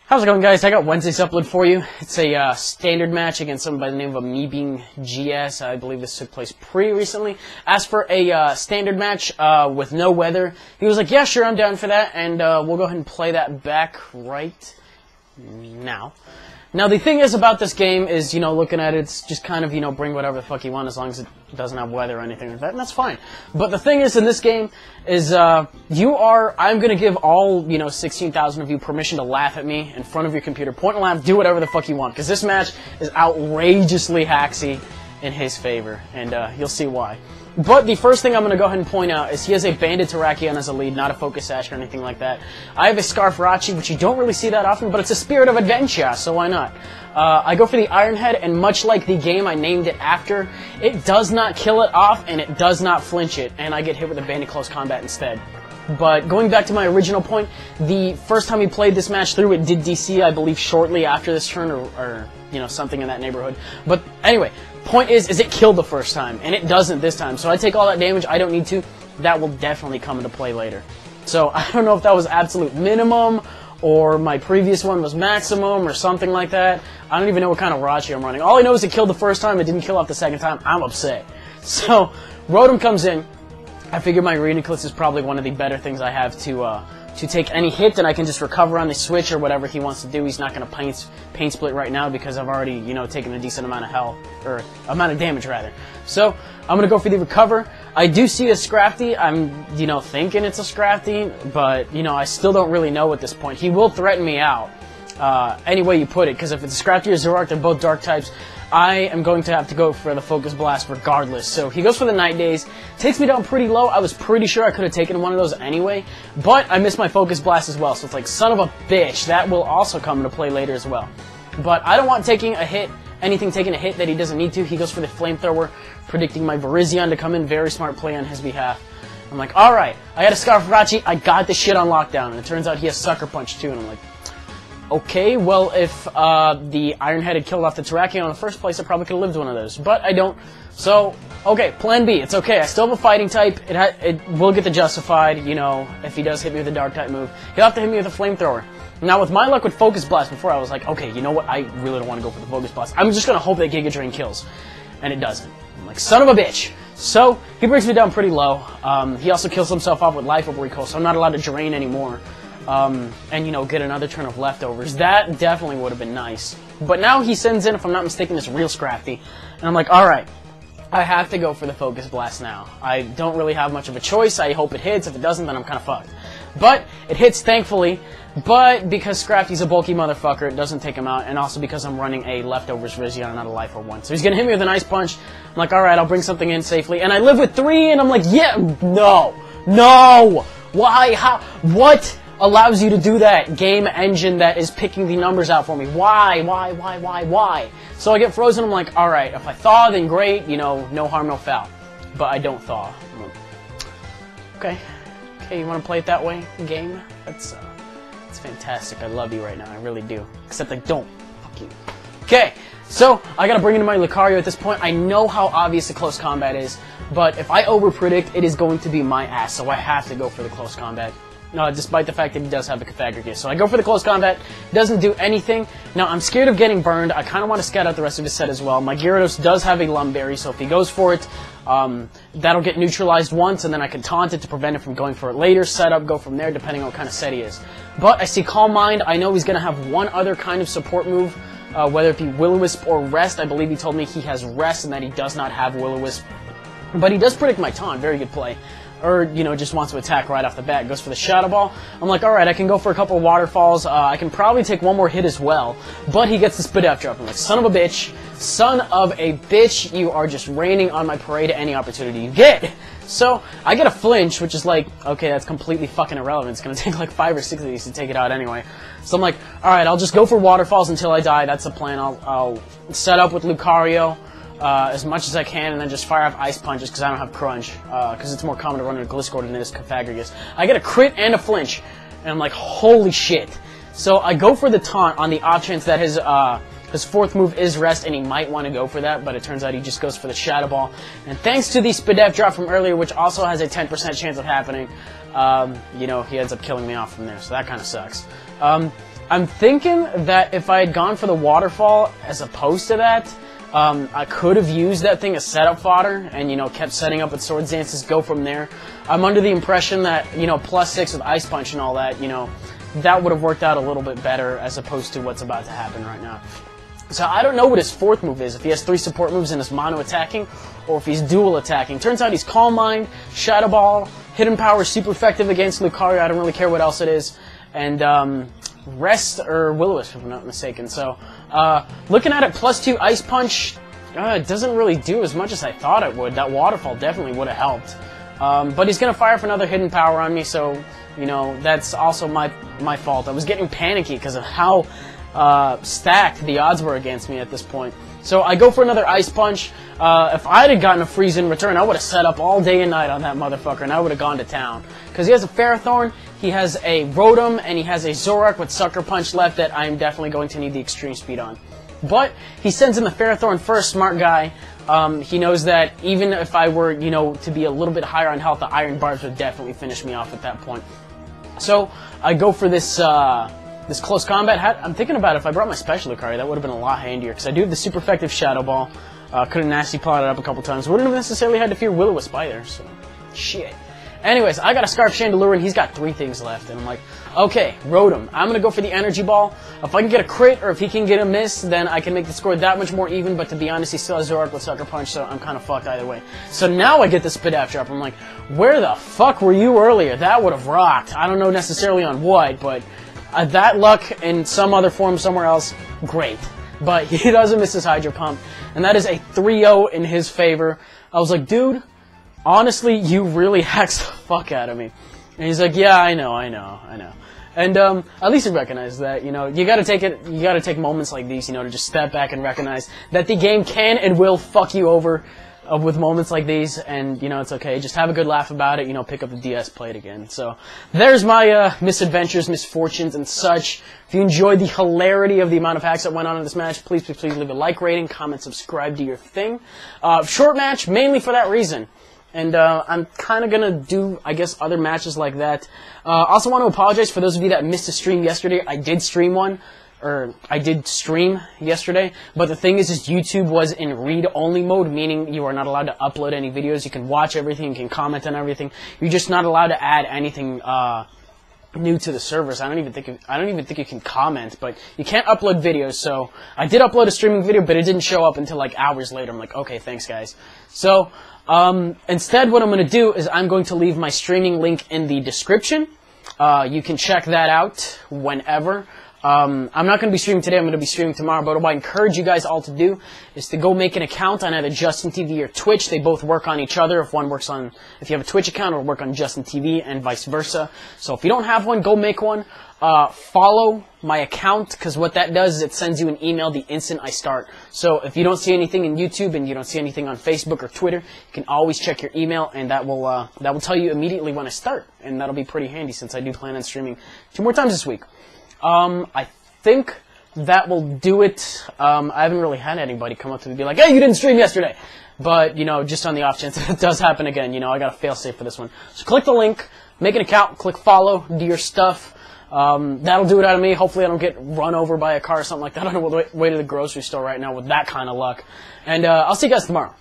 How's it going, guys? I got Wednesday's upload for you. It's a standard match against someone by the name of Amoebing GS. I believe this took place pretty recently. Asked for a standard match with no weather. He was like, yeah, sure, I'm down for that, and we'll go ahead and play that back right now. Now, the thing is about this game is, you know, looking at it, it's just kind of, you know, bring whatever the fuck you want as long as it doesn't have weather or anything like that, and that's fine. But the thing is, in this game, is, I'm gonna give all, you know, 16,000 of you permission to laugh at me in front of your computer, point and laugh, do whatever the fuck you want, because this match is outrageously hacksy in his favor, and, you'll see why. But the first thing I'm going to go ahead and point out is he has a Banded Terrakion as a lead, not a Focus Sash or anything like that. I have a Scarfrachi, which you don't really see that often, but it's a Spirit of Adventure, so why not? I go for the Iron Head, and much like the game I named it after, it does not kill it off, and it does not flinch it, and I get hit with a Banded Close Combat instead. But going back to my original point, the first time we played this match through, it did DC, I believe, shortly after this turn, or you know, something in that neighborhood. But anyway, point is it killed the first time, and it doesn't this time. So I take all that damage, I don't need to. That will definitely come into play later. So I don't know if that was absolute minimum, or my previous one was maximum, or something like that. I don't even know what kind of Rachi I'm running. All I know is it killed the first time, it didn't kill off the second time. I'm upset. So, Rotom comes in. I figure my Reuniclus is probably one of the better things I have to take any hit, and I can just recover on the switch or whatever he wants to do. He's not going to paint split right now because I've already, you know, taken a decent amount of health, or amount of damage rather. So I'm going to go for the recover. I do see a Scrafty. I'm, you know, thinking it's a Scrafty, but, you know, I still don't really know at this point. He will threaten me out any way you put it, because if it's a Scrafty or Zoroark, they're both dark types. I am going to have to go for the Focus Blast regardless. So he goes for the Night Daze, takes me down pretty low. I was pretty sure I could have taken one of those anyway, but I missed my Focus Blast as well. So it's like, son of a bitch, that will also come into play later as well. But I don't want taking a hit, taking a hit that he doesn't need to. He goes for the Flamethrower, predicting my Virizion to come in. Very smart play on his behalf. I'm like, alright, I got a Scarfrachi, I got this shit on lockdown. And it turns out he has Sucker Punch too, and I'm like, okay, well, if the Iron Head had killed off the Terrakion in the first place, I probably could have lived one of those. But I don't. So, okay, plan B. It's okay. I still have a fighting type. It will get the Justified, you know, if he does hit me with a Dark type move. He'll have to hit me with a Flamethrower. Now, with my luck with Focus Blast before, I was like, okay, you know what? I really don't want to go for the Focus Blast. I'm just going to hope that Giga Drain kills. And it doesn't. I'm like, son of a bitch. So, he brings me down pretty low. He also kills himself off with Life Orb Recall, so I'm not allowed to drain anymore. And, you know, get another turn of leftovers. That definitely would have been nice. But now he sends in, if I'm not mistaken, this real Scrafty. And I'm like, alright, I have to go for the Focus Blast now. I don't really have much of a choice. I hope it hits. If it doesn't, then I'm kind of fucked. But it hits, thankfully. But because Scrafty's a bulky motherfucker, it doesn't take him out. And also because I'm running a leftovers Virizion, not a Life Orb one. So he's going to hit me with an Ice Punch. I'm like, alright, I'll bring something in safely. And I live with 3, and I'm like, yeah, no, no, why, how, what allows you to do that? Game engine that is picking the numbers out for me. Why? So I get frozen, I'm like, alright, if I thaw, then great, you know, no harm, no foul. But I don't thaw. Okay, you want to play it that way, game? That's fantastic. I love you right now, I really do. Except I don't. Fuck you. Okay, so I gotta bring in my Lucario at this point. I know how obvious the close combat is, but if I overpredict, it is going to be my ass, so I have to go for the close combat. Despite the fact that he does have the Pythagoras. So I go for the close combat, doesn't do anything. Now, I'm scared of getting burned. I kind of want to scout out the rest of his set as well. My Gyarados does have a Lumberry, so if he goes for it, that'll get neutralized once, and then I can taunt it to prevent it from going for it later. Set up, go from there, depending on what kind of set he is. But I see Calm Mind. I know he's going to have one other kind of support move, whether it be Will-O-Wisp or Rest. I believe he told me he has Rest and that he does not have Will-O-Wisp. But he does predict my taunt. Very good play. Or, you know, just wants to attack right off the bat, goes for the Shadow Ball. I'm like, alright, I can go for a couple of Waterfalls, I can probably take one more hit as well, but he gets the Spadef drop. I'm like, son of a bitch, you are just raining on my parade any opportunity you get. So, I get a flinch, which is like, okay, that's completely fucking irrelevant, it's gonna take like 5 or 6 of these to take it out anyway. So I'm like, alright, I'll just go for Waterfalls until I die, that's the plan. I'll set up with Lucario as much as I can, and then just fire off Ice Punches because I don't have Crunch, because it's more common to run a Gliscor than it is Pythagoras. I get a crit and a flinch, and I'm like, holy shit. So I go for the taunt on the off chance that his fourth move is Rest, and he might want to go for that, but it turns out he just goes for the Shadow Ball. And thanks to the Spadef drop from earlier, which also has a 10% chance of happening, you know, he ends up killing me off from there, so that kind of sucks. I'm thinking that if I had gone for the waterfall as opposed to that, I could have used that thing as setup fodder and, you know, kept setting up with Swords Dances, go from there. I'm under the impression that, you know, +6 with Ice Punch and all that, you know, that would have worked out a little bit better as opposed to what's about to happen right now. So I don't know what his fourth move is, if he has 3 support moves and is mono attacking, or if he's dual attacking. Turns out he's Calm Mind, Shadow Ball, Hidden Power, super effective against Lucario, I don't really care what else it is, and Rest or Will-O-Wisp if I'm not mistaken. So looking at it, +2 Ice Punch, it doesn't really do as much as I thought it would. That Waterfall definitely would have helped. But he's going to fire for another Hidden Power on me, so, you know, that's also my fault. I was getting panicky because of how stacked the odds were against me at this point. So I go for another Ice Punch. If I had gotten a freeze in return, I would have set up all day and night on that motherfucker, and I would have gone to town. Because he has a Ferrothorn, he has a Rotom, and he has a Zoroark with Sucker Punch left that I'm definitely going to need the Extreme Speed on. But he sends in the Ferrothorn first, smart guy. He knows that even if I were, you know, to be a little bit higher on health, the Iron Barbs would definitely finish me off at that point. So I go for this this close combat hat. I'm thinking about if I brought my special Lucario, that would have been a lot handier, because I do have the super effective Shadow Ball. Could have nasty plotted up a couple times. Wouldn't have necessarily had to fear Will-O-Wisp either, so shit. Anyways, I got a Scarf Chandelure, and he's got 3 things left, and I'm like, okay, Rotom, I'm gonna go for the Energy Ball. If I can get a crit, or if he can get a miss, then I can make the score that much more even, but to be honest, he still has Zoroark with Sucker Punch, so I'm kind of fucked either way. So now I get the Spidaf drop. I'm like, where the fuck were you earlier? That would have rocked. I don't know necessarily on what, but that luck in some other form somewhere else, great. But he doesn't miss his Hydro Pump, and that is a 3-0 in his favor. I was like, dude, honestly, you really hacked the fuck out of me. And he's like, yeah, I know. And at least he recognized that, you know, you gotta take moments like these, you know, to just step back and recognize that the game can and will fuck you over with moments like these, and, you know, it's okay. Just have a good laugh about it, you know, pick up the DS, play it again. So, there's my misadventures, misfortunes, and such. If you enjoyed the hilarity of the amount of hacks that went on in this match, please leave a like rating, comment, subscribe, do your thing. Short match, mainly for that reason. And I'm kind of going to do, I guess, other matches like that. Also want to apologize for those of you that missed a stream yesterday. I did stream one. Or I did stream yesterday, but the thing is YouTube was in read-only mode, meaning you are not allowed to upload any videos. You can watch everything, you can comment on everything. You're just not allowed to add anything new to the servers. I don't even think you can comment, but you can't upload videos. So I did upload a streaming video, but it didn't show up until like hours later. I'm like, okay, thanks guys. So instead, what I'm going to do is I'm going to leave my streaming link in the description. You can check that out whenever. I'm not going to be streaming today, I'm going to be streaming tomorrow, but what I encourage you guys all to do is to go make an account on either Justin TV or Twitch. They both work on each other. If you have a Twitch account, it'll work on Justin TV and vice versa. So if you don't have one, go make one. Follow my account, because what that does is it sends you an email the instant I start. So if you don't see anything in YouTube and you don't see anything on Facebook or Twitter, you can always check your email, and that will tell you immediately when I start, and that'll be pretty handy since I do plan on streaming 2 more times this week. I think that will do it. I haven't really had anybody come up to me and be like, hey, you didn't stream yesterday. But, you know, just on the off chance it does happen again, you know, I got a fail-safe for this one. So click the link, make an account, click follow, do your stuff. That'll do it out of me. Hopefully I don't get run over by a car or something like that on the way to the grocery store right now with that kind of luck. And I'll see you guys tomorrow.